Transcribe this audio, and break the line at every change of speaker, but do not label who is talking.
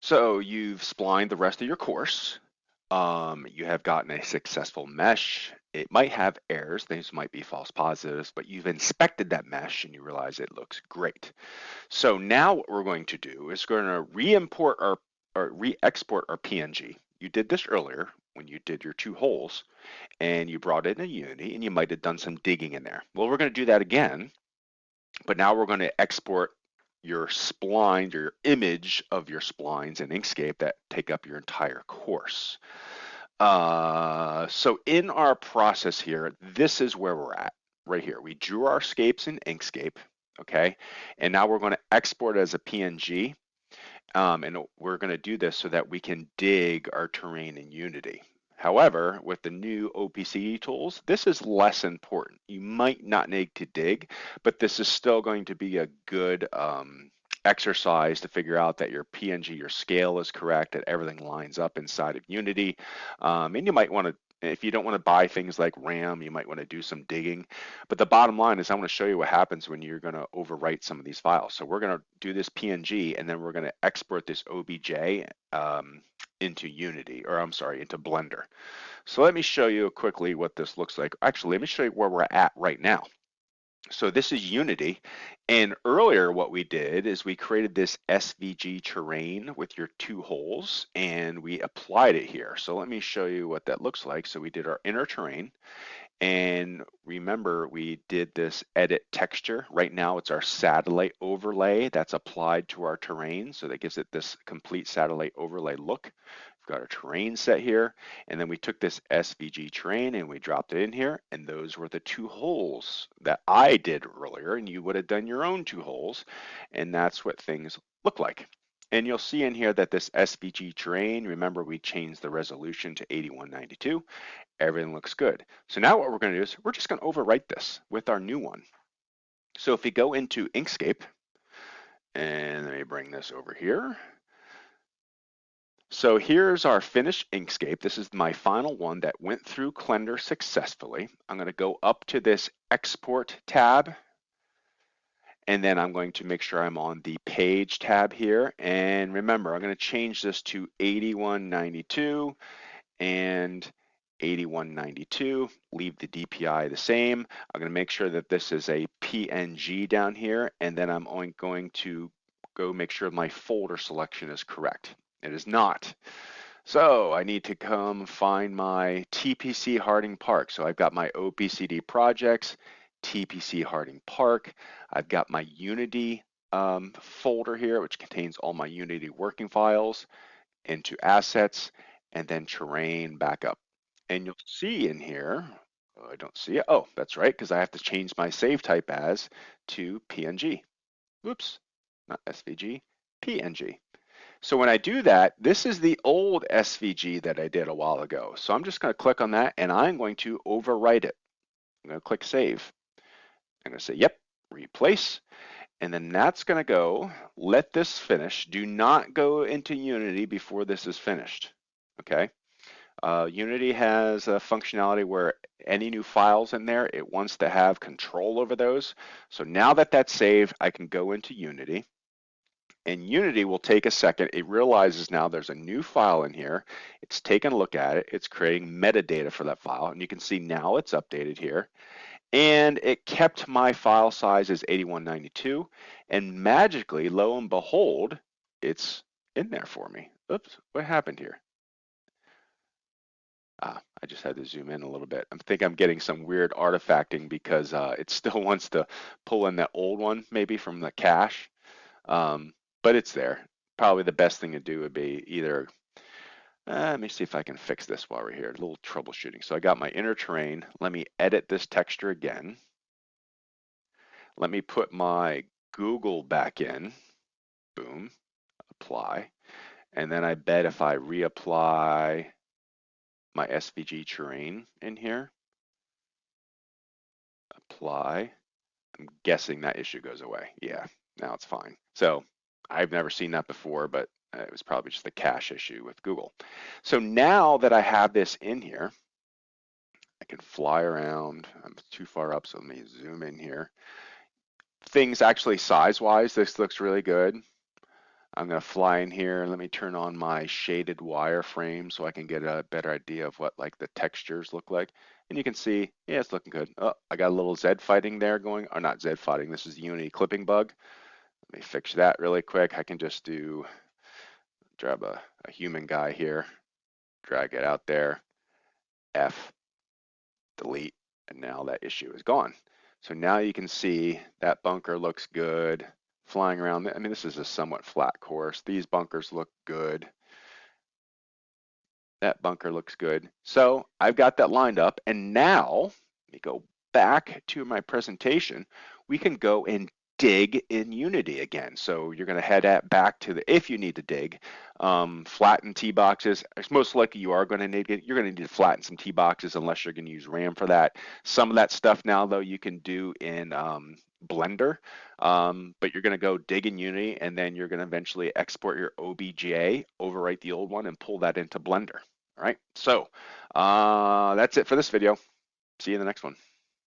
So you've splined the rest of your course. You have gotten a successful mesh. It might have errors, things might be false positives, but you've inspected that mesh and you realize it looks great. So now what we're going to do is we're going to re-import our or re-export our PNG. You did this earlier when you did your two holes and you brought it in Unity and you might have done some digging in there. Well, we're going to do that again, but now we're going to export your splines, your image of your splines in Inkscape that take up your entire course. So in our process here, this is where we're at right here. We drew our scapes in Inkscape, okay? And now we're going to export it as a PNG. And we're going to do this so that we can dig our terrain in Unity. However, with the new OPCD tools, this is less important. You might not need to dig, but this is still going to be a good exercise to figure out that your PNG, your scale is correct, that everything lines up inside of Unity. And you might want to, if you don't want to buy things like RAM, you might want to do some digging. But the bottom line is I want to show you what happens when you're going to overwrite some of these files. So we're going to do this PNG and then we're going to export this OBJ into Unity, or I'm sorry, into Blender. So let me show you quickly what this looks like. Actually, let me show you where we're at right now. So this is Unity, and earlier what we did is we created this SVG terrain with your two holes, and we applied it here. So let me show you what that looks like. So we did our inner terrain, and remember we did this edit texture. Right now it's our satellite overlay that's applied to our terrain, so that gives it this complete satellite overlay look. We've got our terrain set here, and then we took this SVG terrain and we dropped it in here, and those were the two holes that I did earlier, and you would have done your own two holes, and that's what things look like. And you'll see in here that this SVG terrain, remember we changed the resolution to 8192, everything looks good. So now what we're going to do is we're just going to overwrite this with our new one. So if we go into Inkscape, and let me bring this over here. So here's our finished Inkscape. This is my final one that went through Blender successfully. I'm going to go up to this Export tab, and then I'm going to make sure I'm on the Page tab here. And remember, I'm going to change this to 8192 and 8192, leave the DPI the same. I'm going to make sure that this is a PNG down here, and then I'm going to go make sure my folder selection is correct. It is not. So I need to come find my TPC Harding Park. So I've got my OPCD projects, TPC Harding Park. I've got my Unity folder here, which contains all my Unity working files, into assets, and then terrain backup. And you'll see in here, oh, I don't see it. Oh, that's right, because I have to change my save type as to PNG. Oops, not SVG, PNG. So when I do that, this is the old SVG that I did a while ago. So I'm just going to click on that and I'm going to overwrite it. I'm going to click save. I'm going to say, yep, replace. And then that's going to go, let this finish. Do not go into Unity before this is finished. Okay. Unity has a functionality where any new files in there, it wants to have control over those. So now that that's saved, I can go into Unity. And Unity will take a second. It realizes now there's a new file in here. It's taken a look at it. It's creating metadata for that file. And you can see now it's updated here. And it kept my file size as 8192. And magically, lo and behold, it's in there for me. Oops, what happened here? I just had to zoom in a little bit. I think I'm getting some weird artifacting because it still wants to pull in that old one, maybe from the cache. But it's there. Probably the best thing to do would be either, let me see if I can fix this while we're here, a little troubleshooting. So I got my inner terrain. Let me edit this texture again. Let me put my Google back in. Boom, apply. And then I bet if I reapply my SVG terrain in here, apply, I'm guessing that issue goes away. Yeah, now it's fine. So I've never seen that before, but it was probably just a cache issue with Google. So now that I have this in here, I can fly around. I'm too far up, so let me zoom in here. Things actually size-wise, this looks really good. I'm going to fly in here. Let me turn on my shaded wireframe so I can get a better idea of what like the textures look like. And you can see, yeah, it's looking good. Oh, I got a little Z fighting there going, or not Z fighting. This is the Unity clipping bug. Let me fix that really quick. I can just grab a human guy here, drag it out there, F, delete, and now that issue is gone. So now you can see that bunker looks good flying around. I mean, this is a somewhat flat course. These bunkers look good. That bunker looks good. So I've got that lined up. And now, let me go back to my presentation. We can go and dig in Unity again. So you're going to head back to the, if you need to dig, flatten T boxes. It's most likely you are going to need it. You're going to need to flatten some T boxes unless you're going to use RAM for that. Some of that stuff now, though, you can do in Blender, but you're going to go dig in Unity, and then you're going to eventually export your OBJ, overwrite the old one, and pull that into Blender. All right, so that's it for this video. See you in the next one.